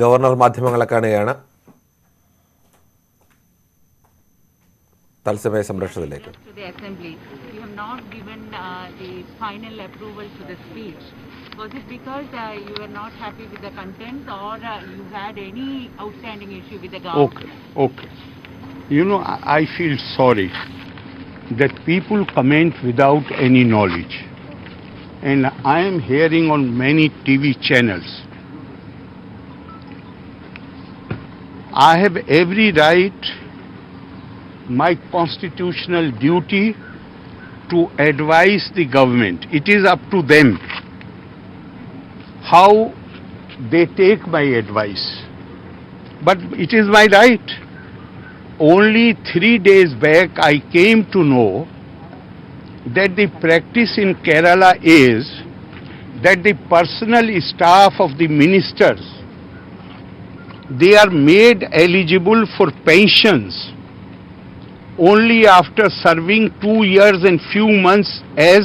Governor മാധ്യമങ്ങളെ കാണുകയാണ്. തത്സമയ സംരക്ഷണത്തിലേക്ക്. You have not given the final approval to the speech. Was it because you were not happy with the content, or you had any outstanding issue with the government? Okay. You know, I feel sorry that people comment without any knowledge. And I am hearing on many TV channels. I have every right, my constitutional duty, to advise the government. It is up to them how they take my advice. But it is my right. Only 3 days back I came to know that the practice in Kerala is that the personal staff of the ministers, they are made eligible for pensions only after serving 2 years and few months as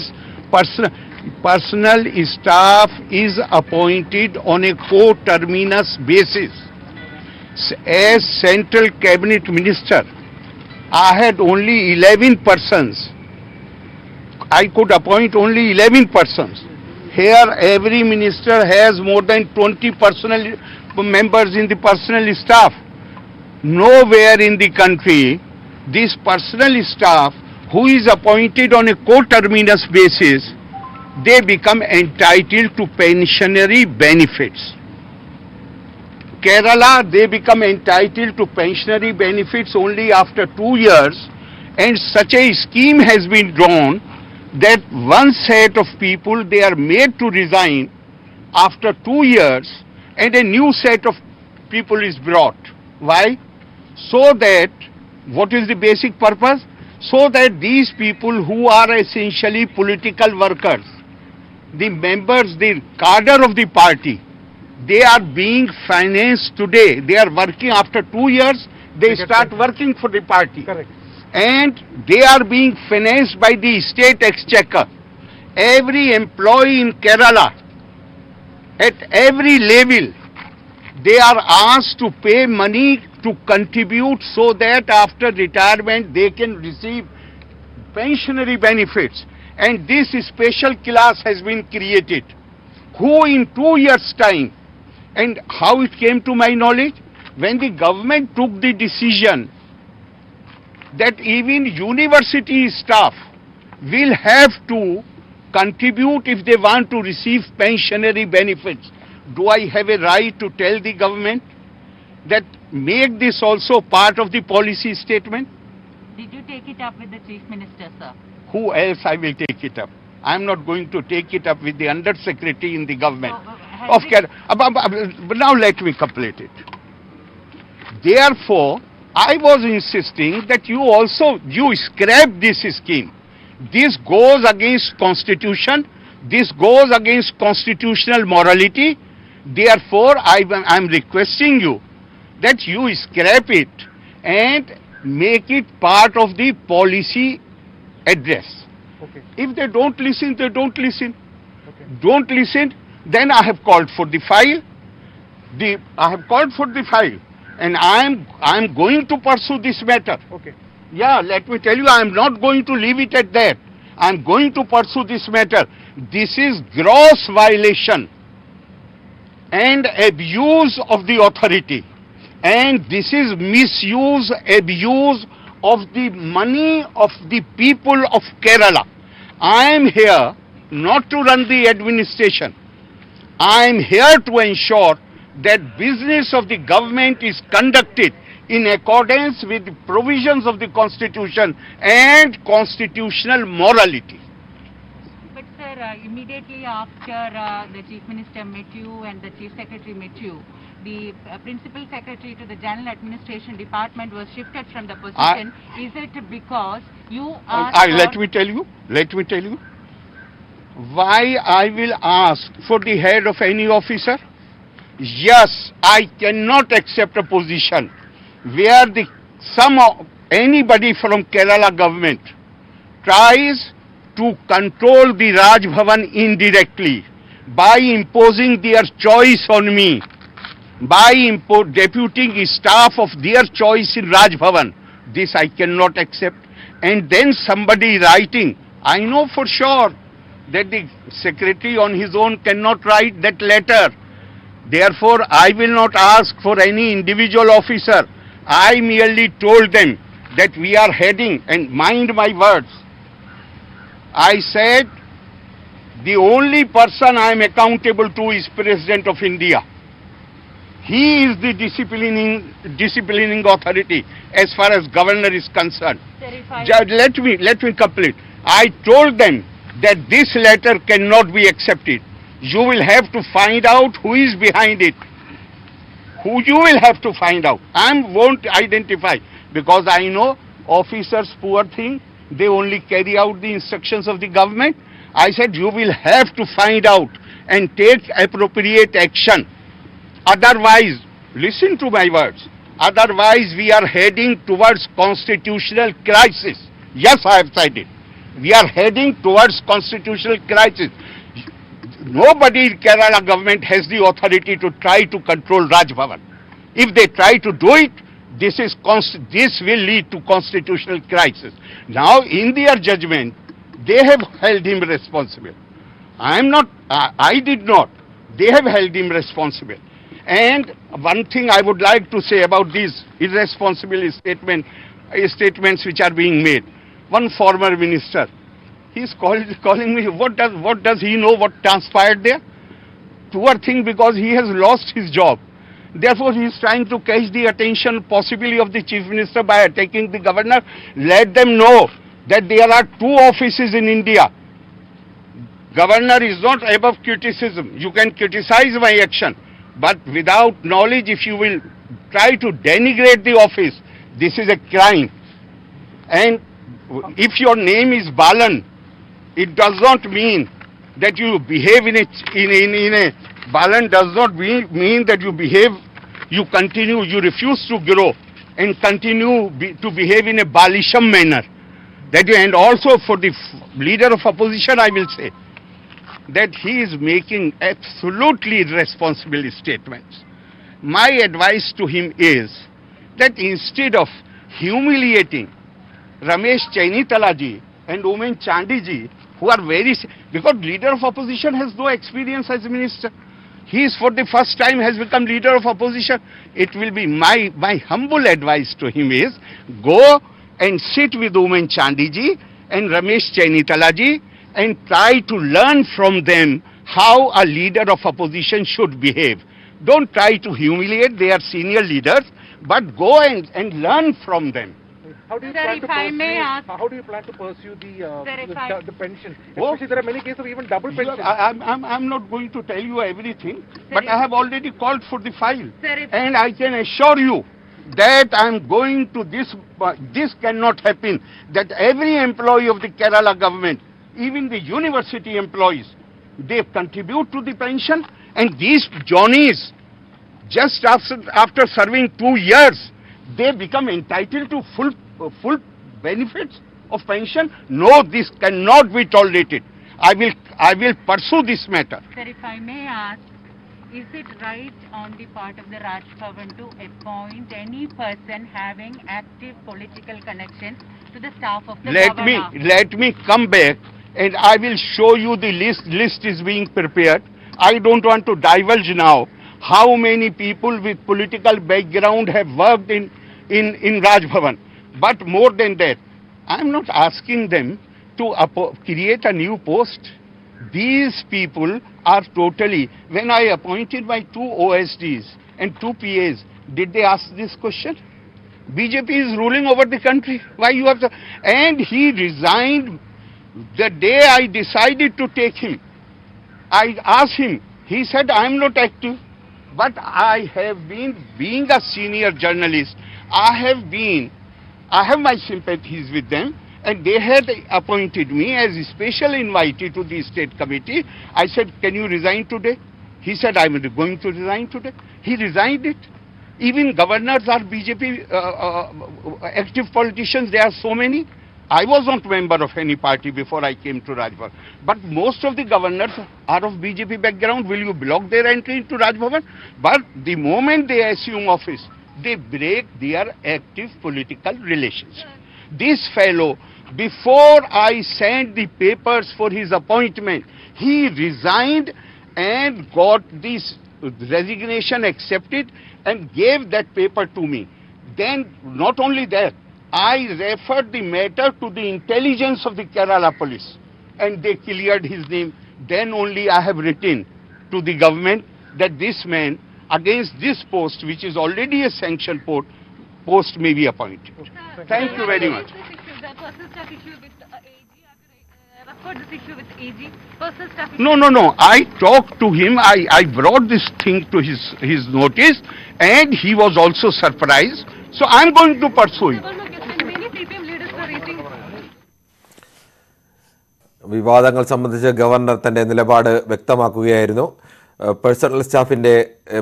personal staff is appointed on a co-terminus basis. As central cabinet minister, I had only 11 persons. I could appoint only 11 persons. Here every minister has more than 20 personal members in the personal staff. Nowhere in the country this personal staff who is appointed on a co-terminus basis, they become entitled to pensionary benefits. Kerala, they become entitled to pensionary benefits only after 2 years, and such a scheme has been drawn that one set of people, they are made to resign after 2 years and a new set of people is brought. Why? So that, what is the basic purpose? So that these people who are essentially political workers, the members, the cadre of the party, they are being financed today. They are working after 2 years, they start working for the party. Correct. And they are being financed by the state exchequer. Every employee in Kerala, at every level, they are asked to pay money to contribute so that after retirement they can receive pensionary benefits. And this special class has been created, who in 2 years' time, and how it came to my knowledge, when the government took the decision that even university staff will have to contribute if they want to receive pensionary benefits. Do I have a right to tell the government that make this also part of the policy statement? Did you take it up with the Chief Minister, sir? Who else I will take it up? I am not going to take it up with the Under Secretary in the government. Of Kerala. But now let me complete it. Therefore, I was insisting that you scrap this scheme. This goes against constitution. This goes against constitutional morality. Therefore, I am requesting you that you scrap it and make it part of the policy address. Okay. If they don't listen, they don't listen. Okay. Don't listen, then I have called for the file. I have called for the file, and I am going to pursue this matter. Okay. Yeah, let me tell you, I am not going to leave it at that. I am going to pursue this matter. This is gross violation and abuse of the authority, and this is misuse, abuse of the money of the people of Kerala. I am here not to run the administration. I am here to ensure that business of the government is conducted in accordance with the provisions of the constitution and constitutional morality. But sir, immediately after the Chief Minister met you and the Chief Secretary met you, the Principal Secretary to the General Administration Department was shifted from the position. Is it because you are... Let me tell you why I will ask for the head of any officer. Yes, I cannot accept a position where anybody from Kerala government tries to control the Raj Bhavan indirectly by imposing their choice on me. by deputing staff of their choice in Raj Bhavan. This I cannot accept. And then somebody writing, I know for sure that the secretary on his own cannot write that letter. Therefore, I will not ask for any individual officer. I merely told them that we are heading, and mind my words, I said the only person I am accountable to is President of India. He is the disciplining authority as far as governor is concerned. Let me complete. I told them that this letter cannot be accepted. You will have to find out who is behind it. Who you will have to find out. I won't identify, because I know officers, poor thing, they only carry out the instructions of the government. I said you will have to find out and take appropriate action. Otherwise, listen to my words, otherwise we are heading towards constitutional crisis. Yes, I have said it. We are heading towards constitutional crisis. Nobody in Kerala government has the authority to try to control Raj Bhavan. If they try to do it, this will lead to constitutional crisis. Now, in their judgment, they have held him responsible. I did not. They have held him responsible. And one thing I would like to say about these irresponsible statements which are being made. One former minister, he's calling me, what does he know what transpired there? Poor thing, because he has lost his job. Therefore, he is trying to catch the attention possibly of the chief minister by attacking the governor. Let them know that there are two offices in India. Governor is not above criticism. You can criticize my action, but without knowledge, if you will try to denigrate the office, this is a crime. And if your name is Balan, it does not mean that you behave in a Balan does not mean that you behave, you refuse to grow and continue to behave in a Balisham manner. And also for the leader of opposition, I will say that he is making absolutely irresponsible statements. My advice to him is that instead of humiliating Ramesh Chainitalaji and Omen Chandiji, who are because leader of opposition has no experience as a minister. He is for the first time has become leader of opposition. It will be my humble advice to him is, go and sit with Omen Chandiji and Ramesh Chainitalaji and try to learn from them how a leader of opposition should behave. Don't try to humiliate, they are senior leaders, but go and learn from them. How do you Sir, plan if to I pursue, may ask- how do you plan to pursue the pension? Oh. Especially there are many cases of even double pension. I'm not going to tell you everything, but I have already called for the file. Sir, And I can assure you that I'm going to this cannot happen, that every employee of the Kerala government, even the university employees, they contribute to the pension, and these Johnnies, just after serving 2 years, they become entitled to full benefits of pension. No, this cannot be tolerated. I will pursue this matter. Sir, if I may ask, is it right on the part of the Raj Bhavan to appoint any person having active political connection to the staff of the governor? Let me come back and I will show you the list. List is being prepared. I don't want to divulge now how many people with political background have worked in Raj Bhavan. But more than that, I am not asking them to create a new post. These people are totally, when I appointed my 2 OSDs and 2 PAs, did they ask this question? BJP is ruling over the country. Why you have to? And he resigned the day I decided to take him. I asked him, he said, I am not active. But I have been, being a senior journalist, I have my sympathies with them, and they had appointed me as a special invitee to the state committee. I said, can you resign today? He said, I'm going to resign today. He resigned it. Even governors are BJP active politicians, there are so many. I was not member of any party before I came to Raj Bhavan. But most of the governors are of BJP background. Will you block their entry into Raj Bhavan? But the moment they assume office, they break their active political relations. This fellow, before I sent the papers for his appointment, he resigned and got this resignation accepted and gave that paper to me. Then, not only that, I referred the matter to the intelligence of the Kerala police and they cleared his name. Then only I have written to the government that this man, against this post, which is already a sanctioned post may be appointed. Thank you very much. The personal staff issue with AG, referred this issue with AG, personal staff issue. No. I talked to him. I brought this thing to his notice and he was also surprised. So I'm going to pursue it. Many CPM leaders were raising. വിവാദങ്ങൾ സംബന്ധിച്ച് governor തന്റെ നിലപാട് വ്യക്തമാക്കുകയായിരുന്നു. Personal സ്റ്റാഫിന്റെ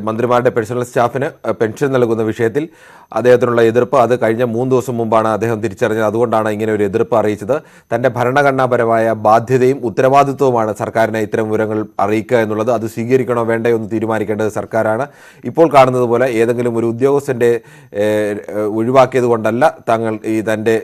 മന്ത്രിമാരുടെ personal സ്റ്റാഫിന് pension നൽകുന്ന വിഷയത്തിൽ അദ്ദേഹത്തിനുള്ള എതിർപ്പ് അത് കഴിഞ്ഞ 3 ദിവസം മുമ്പാണ് അദ്ദേഹം തിരിച്ചറിഞ്ഞത്. അതുകൊണ്ടാണ് ഇങ്ങനെ ഒരു എതിർപ്പ് അറിയിച്ചത്. തന്റെ ഭരണഘടനാപരമായ ബാധ്യതയും ഉത്തരവാദിത്വവുമാണ് സർക്കാരിനെ ഇത്തരം വിവരങ്ങൾ അറിയിക്കുക എന്നുള്ളത്. അത് സ്വീകരിക്കണോ വേണ്ടയോ എന്ന് തീരുമാനിക്കേണ്ടത് സർക്കാരാണ്. ഇപ്പോൾ കാണുന്നത് പോലെ ഏതെങ്കിലും ഒരു ഉദ്യോഗസ്ഥന്റെ ഒഴിവാക്കിയത് കൊണ്ടല്ല തങ്ങൾ തന്റെ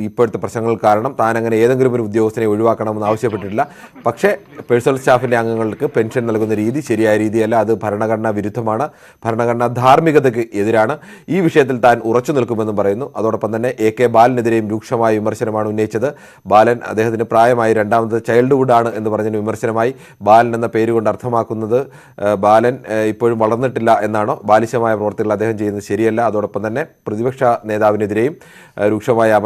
ഇപ്പോഴത്തെ പ്രശ്നങ്ങൾ കാരണം താൻ അങ്ങനെ ഏതെങ്കിലും ഒരു ഉദ്യോഗസ്ഥനെ ഒഴിവാക്കണമെന്ന് ആവശ്യപ്പെട്ടിട്ടില്ല. പക്ഷേ പേഴ്സണൽ സ്റ്റാഫിന്റെ അംഗങ്ങൾക്ക് പെൻഷൻ നൽകുന്ന രീതി ശരിയായ രീതിയല്ല. അത് ഭരണഘടനാ വിരുദ്ധമാണ്, ഭരണഘടനാ ധാർമ്മികതയ്ക്ക് എതിരാണ്. ഈ വിഷയത്തിൽ താൻ ഉറച്ചു നിൽക്കുമെന്നും പറയുന്നു. അതോടൊപ്പം തന്നെ AK ബാലനെതിരെയും രൂക്ഷമായ വിമർശനമാണ് ഉന്നയിച്ചത്. ബാലൻ അദ്ദേഹത്തിന് പ്രായമായി രണ്ടാമത് ചൈൽഡ്ഹുഡ് ആണ് എന്ന് പറഞ്ഞതിന് വിമർശനമായി ബാലൻ എന്ന പേരുകൊണ്ട് അർത്ഥമാക്കുന്നത് ബാലൻ ഇപ്പോഴും വളർന്നിട്ടില്ല എന്നാണോ? ബാലിശമായ പ്രവർത്തികൾ അദ്ദേഹം ചെയ്യുന്നത് ശരിയല്ല. അതോടൊപ്പം തന്നെ പ്രതിപക്ഷ നേതാവിനെതിരെയും രൂക്ഷമായ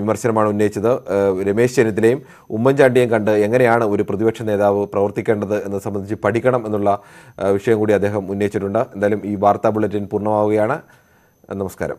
വിമർശനമാണ് ഉന്നയിച്ചത്. രമേശ് ചെന്നിത്തലയും ഉമ്മൻചാണ്ടിയെയും കണ്ട് എങ്ങനെയാണ് ഒരു പ്രതിപക്ഷ നേതാവ് പ്രവർത്തിക്കേണ്ടത് എന്നത് സംബന്ധിച്ച് പഠിക്കണം എന്നുള്ള വിഷയം കൂടി അദ്ദേഹം ഉന്നയിച്ചിട്ടുണ്ട്. എന്തായാലും ഈ വാർത്താ ബുള്ളറ്റിൻ പൂർണ്ണമാവുകയാണ്. നമസ്കാരം.